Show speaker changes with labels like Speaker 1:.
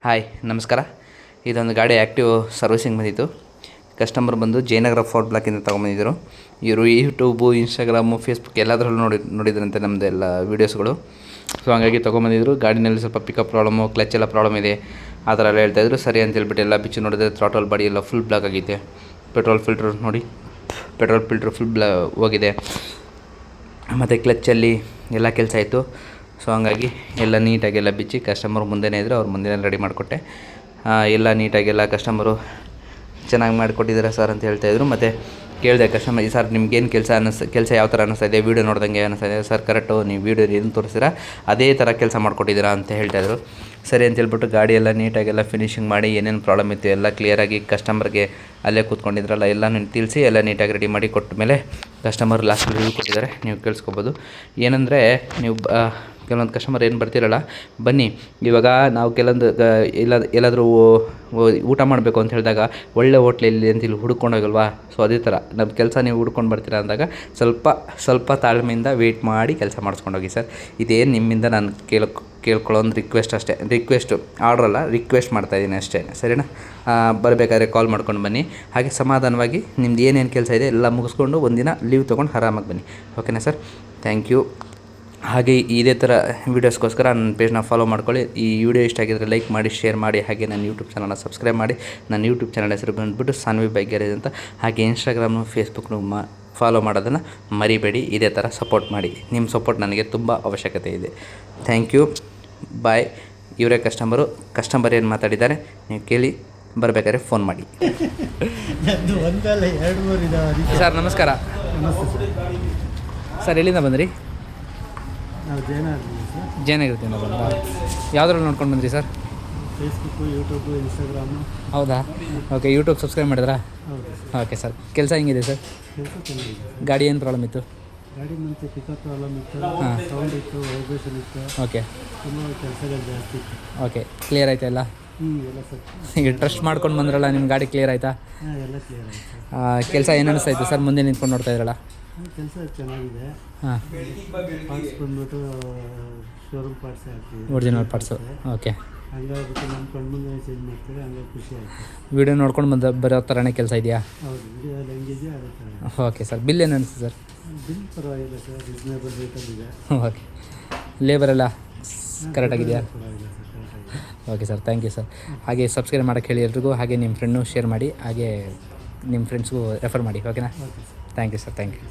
Speaker 1: Hi ನಮಸ್ಕಾರ. ಇದೊಂದು ಗಾಡಿ ಆ್ಯಕ್ಟಿವ್ ಸರ್ವಿಸಿಂಗ್ ಬಂದಿತ್ತು. ಕಸ್ಟಮರ್ ಬಂದು ಜಯನಗರ ಫೋರ್ಟ್ ಬ್ಲಾಕಿಂದ ತೊಗೊಂಬಂದಿದ್ದರು. ಇವರು ಯೂಟ್ಯೂಬು, ಇನ್ಸ್ಟಾಗ್ರಾಮು, ಫೇಸ್ಬುಕ್ ಎಲ್ಲದರಲ್ಲೂ ನೋಡಿದ್ರಂತೆ ನಮ್ಮದೆಲ್ಲ ವೀಡಿಯೋಸ್ಗಳು. ಸೊ ಹಾಗಾಗಿ ತೊಗೊಂಬಂದಿದ್ರು. ಗಾಡಿನಲ್ಲಿ ಸ್ವಲ್ಪ ಪಿಕಪ್ ಪ್ರಾಬ್ಲಮ್ಮು, ಕ್ಲಚ್ ಎಲ್ಲ ಪ್ರಾಬ್ಲಮ್ ಇದೆ ಆ ಥರ ಎಲ್ಲ ಹೇಳ್ತಾಯಿದ್ರು. ಸರಿ ಅಂತ ಹೇಳ್ಬಿಟ್ಟು ಎಲ್ಲ ಬಿಚ್ಚಿ ನೋಡಿದ್ರೆ ಥ್ರಾಟಲ್ ಬಾಡಿ ಎಲ್ಲ ಫುಲ್ ಬ್ಲಾಕ್ ಆಗೈತೆ. ಪೆಟ್ರೋಲ್ ಫಿಲ್ಟ್ರ್ ನೋಡಿ, ಪೆಟ್ರೋಲ್ ಫಿಲ್ಟ್ರ್ ಫುಲ್ ಹೋಗಿದೆ. ಮತ್ತು ಕ್ಲಚ್ಚಲ್ಲಿ ಎಲ್ಲ ಕೆಲಸ ಆಯಿತು. ಸೊ ಹಂಗಾಗಿ ಎಲ್ಲ ನೀಟಾಗೆಲ್ಲ ಬಿಚ್ಚಿ ಕಸ್ಟಮರ್ ಮುಂದೆನೇ ಇದ್ದರು, ಅವ್ರ ಮುಂದೆನೇ ರೆಡಿ ಮಾಡಿಕೊಟ್ಟೆ. ಎಲ್ಲ ನೀಟಾಗೆಲ್ಲ ಕಸ್ಟಮರು ಚೆನ್ನಾಗಿ ಮಾಡಿಕೊಟ್ಟಿದ್ದಾರೆ ಸರ್ ಅಂತ ಹೇಳ್ತಾಯಿದ್ರು. ಮತ್ತು ಕೇಳಿದೆ ಕಸ್ಟಮರ್, ಸರ್ ನಿಮ್ಗೇನು ಕೆಲಸ ಯಾವ ಥರ ಅನ್ನಿಸ್ತಾ ಇದೆ, ವೀಡಿಯೋ ನೋಡ್ದಂಗೆ ಅನ್ನಿಸ್ತಾ ಇದೆ ಸರ್? ಕರೆಕ್ಟು, ನೀವು ವೀಡಿಯೋ ಏನು ತೋರಿಸ್ತೀರಾ ಅದೇ ಥರ ಕೆಲಸ ಮಾಡಿಕೊಟ್ಟಿದ್ದೀರಾ ಅಂತ ಹೇಳ್ತಾಯಿದ್ರು. ಸರಿ ಅಂತ ಹೇಳ್ಬಿಟ್ಟು ಗಾಡಿ ಎಲ್ಲ ನೀಟಾಗೆಲ್ಲ ಫಿನಿಷಿಂಗ್ ಮಾಡಿ ಏನೇನು ಪ್ರಾಬ್ಲಮ್ ಇತ್ತು ಎಲ್ಲ ಕ್ಲಿಯರಾಗಿ ಕಸ್ಟಮರ್ಗೆ ಅಲ್ಲೇ ಕೂತ್ಕೊಂಡಿದ್ರಲ್ಲ ಎಲ್ಲನೂ ತಿಳಿಸಿ ಎಲ್ಲ ನೀಟಾಗಿ ರೆಡಿ ಮಾಡಿ ಕೊಟ್ಟ ಮೇಲೆ ಕಸ್ಟಮರ್ ಲಾಸ್ಟ್ ರಿವ್ಯೂ ಕೊಟ್ಟಿದ್ದಾರೆ. ನೀವು ಕೇಳಿಸ್ಕೊಬೋದು. ಏನಂದರೆ ನೀವು ಕೆಲವೊಂದು ಕಸ್ಟಮರ್ ಏನು ಬರ್ತಿರಲ್ಲ, ಬನ್ನಿ ಇವಾಗ ನಾವು ಕೆಲವೊಂದು ಎಲ್ಲಾದರೂ ಊಟ ಮಾಡಬೇಕು ಅಂತ ಹೇಳಿದಾಗ ಒಳ್ಳೆ ಹೋಟ್ಲಲ್ಲಿ ಅಂತ ಇಲ್ಲಿ ಹುಡ್ಕೊಂಡೋಗಲ್ವಾ? ಸೊ ಅದೇ ಥರ ನಮ್ಮ ಕೆಲಸ ನೀವು ಹುಡ್ಕೊಂಡು ಬರ್ತೀರಾ ಅಂದಾಗ ಸ್ವಲ್ಪ ತಾಳ್ಮೆಯಿಂದ ವೆಯ್ಟ್ ಮಾಡಿ ಕೆಲಸ ಮಾಡಿಸ್ಕೊಂಡೋಗಿ ಸರ್. ಇದೇನು ನಿಮ್ಮಿಂದ ನಾನು ಕೇಳ್ಕೊಳ್ಳೋ ಒಂದು ರಿಕ್ವೆಸ್ಟ್ ಅಷ್ಟೇ. ಆರ್ಡ್ರಲ್ಲ, ರಿಕ್ವೆಸ್ಟ್ ಮಾಡ್ತಾಯಿದ್ದೀನಿ ಅಷ್ಟೇ, ಸರಿನಾ? ಬರಬೇಕಾದ್ರೆ ಕಾಲ್ ಮಾಡ್ಕೊಂಡು ಬನ್ನಿ. ಹಾಗೆ ಸಮಾಧಾನವಾಗಿ ನಿಮ್ದು ಏನೇನು ಕೆಲಸ ಇದೆ ಎಲ್ಲ ಮುಗಿಸ್ಕೊಂಡು ಒಂದಿನ ಲೀವ್ ತೊಗೊಂಡು ಆರಾಮಾಗಿ ಬನ್ನಿ. ಓಕೆನಾ ಸರ್? Thank you. ಹಾಗೆ ಇದೇ ಥರ ವೀಡಿಯೋಸ್ಗೋಸ್ಕರ ನನ್ನ ಪೇಜ್ನ ಫಾಲೋ ಮಾಡ್ಕೊಳ್ಳಿ. ಈ ವಿಡಿಯೋ ಇಷ್ಟ ಆಗಿದ್ದರೆ ಲೈಕ್ ಮಾಡಿ, ಶೇರ್ ಮಾಡಿ. ಹಾಗೆ ನನ್ನ ಯೂಟ್ಯೂಬ್ ಚಾನಲ್ನ ಸಬ್ಸ್ಕ್ರೈಬ್ ಮಾಡಿ. ನನ್ನ ಯೂಟ್ಯೂಬ್ ಚಾನಲ್ ಹೆಸರು ಬಂದುಬಿಟ್ಟು ಸಾನ್ವಿ ಬೈಕ್ ಗ್ಯಾರೇಜ್ ಅಂತ. ಹಾಗೆ ಇನ್ಸ್ಟಾಗ್ರಾಮ್ನು, ಫೇಸ್ಬುಕ್ನು ಫಾಲೋ ಮಾಡೋದನ್ನು ಮರಿಬೇಡಿ. ಇದೇ ಥರ ಸಪೋರ್ಟ್ ಮಾಡಿ. ನಿಮ್ಮ ಸಪೋರ್ಟ್ ನನಗೆ ತುಂಬ ಅವಶ್ಯಕತೆ ಇದೆ. ಥ್ಯಾಂಕ್ ಯು, ಬಾಯ್. ಇವರೇ ಕಸ್ಟಮರ್ ಏನು ಮಾತಾಡಿದ್ದಾರೆ ನೀವು ಕೇಳಿ, ಬರಬೇಕಾದ್ರೆ ಫೋನ್ ಮಾಡಿ. ಸರ್ ನಮಸ್ಕಾರ. ಸರ್ ಎಲ್ಲಿಂದ ಬಂದ್ರಿ?
Speaker 2: ನಾವು
Speaker 1: ಜಯನಗರದಿಂದ ಬಂದ. ಯಾವುದ್ರಲ್ಲಿ ನೋಡ್ಕೊಂಡು ಬಂದ್ರಿ ಸರ್?
Speaker 2: Facebook, YouTube, Instagram.
Speaker 1: ಹೌದಾ? ಓಕೆ. ಯೂಟ್ಯೂಬ್ ಸಬ್ಸ್ಕ್ರೈಬ್ ಮಾಡಿದ್ರಾ?
Speaker 2: ಹೌದು.
Speaker 1: Okay sir. ಕೆಲಸ ಹೆಂಗಿದೆ ಸರ್?
Speaker 2: ಕೆಲಸ ಚೆನ್ನಾಗಿದೆ.
Speaker 1: ಗಾಡಿ ಏನು ಪ್ರಾಬ್ಲಮ್ ಇತ್ತು?
Speaker 2: ಗಾಡಿ ಮುಂಚೆ ಪಿಕಪ್ ಪ್ರಾಬ್ಲಮ್ ಇತ್ತು, ಸೌಂಡ್ ಇತ್ತು, ವೈಬ್ರೇಷನ್ ಇತ್ತು.
Speaker 1: ಓಕೆ.
Speaker 2: ತುಂಬ ಕೆಲಸಗಳು ಜಾಸ್ತಿ ಇತ್ತು.
Speaker 1: ಓಕೆ. ಕ್ಲಿಯರ್ ಆಯ್ತಾ ಎಲ್ಲ?
Speaker 2: ಎಲ್ಲ ಸರ್.
Speaker 1: ಈಗ ಟ್ರಸ್ಟ್ ಮಾಡ್ಕೊಂಡು ಬಂದ್ರಲ್ಲ, ನಿಮ್ಮ ಗಾಡಿ ಕ್ಲಿಯರ್ ಆಯಿತಾ?
Speaker 2: ಎಲ್ಲ ಕ್ಲಿಯರ್ ಆಯಿತು.
Speaker 1: ಕೆಲಸ ಏನು ಅನಿಸ್ತಾ ಇತ್ತು ಸರ್? ಮುಂದೆ ನಿಂತ್ಕೊಂಡು ನೋಡ್ತಾ ಇದ್ರಲ್ಲ?
Speaker 2: ಕೆಲಸ ಚೆನ್ನಾಗಿದೆ. ಪಾರ್ಟ್ಸ್ ಬಂದ್ಬಿಟ್ಟು ಶೋರೂಮ್ ಪಾರ್ಟ್ಸೇ ಹಾಕ್ತೀವಿ,
Speaker 1: ಒರಿಜಿನಲ್ ಪಾರ್ಟ್ಸು. ಓಕೆ.
Speaker 2: ಹಂಗಾಗ್ಬಿಟ್ಟು ನಮ್ಮ ಕಣ್ಮುಂದೆ ಚೇಂಜ್ ಮಾಡ್ತೀವಿ, ಹಂಗಾಗಿ ಖುಷಿ ಆಯಿತು.
Speaker 1: ವೀಡಿಯೋ ನೋಡ್ಕೊಂಡು ಬರೋ ಥರನೇ ಕೆಲಸ ಇದೆಯಾ?
Speaker 2: ಹೌದು, ವಿಡಿಯೋ ಹೆಂಗಿದೆಯೋ ಅದೇ ಥರ.
Speaker 1: Okay sir. ಬಿಲ್ ಏನು ಅನಿಸ್ತು ಸರ್?
Speaker 2: ಬಿಲ್ ಪರವಾಗಿಲ್ಲ ಸರ್, ರೀಸನೇಬಲ್ ರೇಟಲ್ಲಿದೆ.
Speaker 1: ಓಕೆ. ಲೇಬರ್ ಎಲ್ಲ ಕರೆಕ್ಟಾಗಿದೆಯಾ?
Speaker 2: ಪರವಾಗಿಲ್ಲ ಸರ್, ಕರೆಕ್ಟಾಗಿದೆ.
Speaker 1: Okay sir, thank you sir. ಹಾಗೆ ಸಬ್ಸ್ಕ್ರೈಬ್ ಮಾಡೋಕ್ಕೆ ಹೇಳಿ ಎಲ್ರಿಗೂ. ಹಾಗೆ ನಿಮ್ಮ ಫ್ರೆಂಡ್ನು ಶೇರ್ ಮಾಡಿ, ಹಾಗೆ ನಿಮ್ಮ ಫ್ರೆಂಡ್ಸ್ಗೂ ರೆಫರ್ ಮಾಡಿ. ಓಕೆನಾ? Thank you sir. Thank you.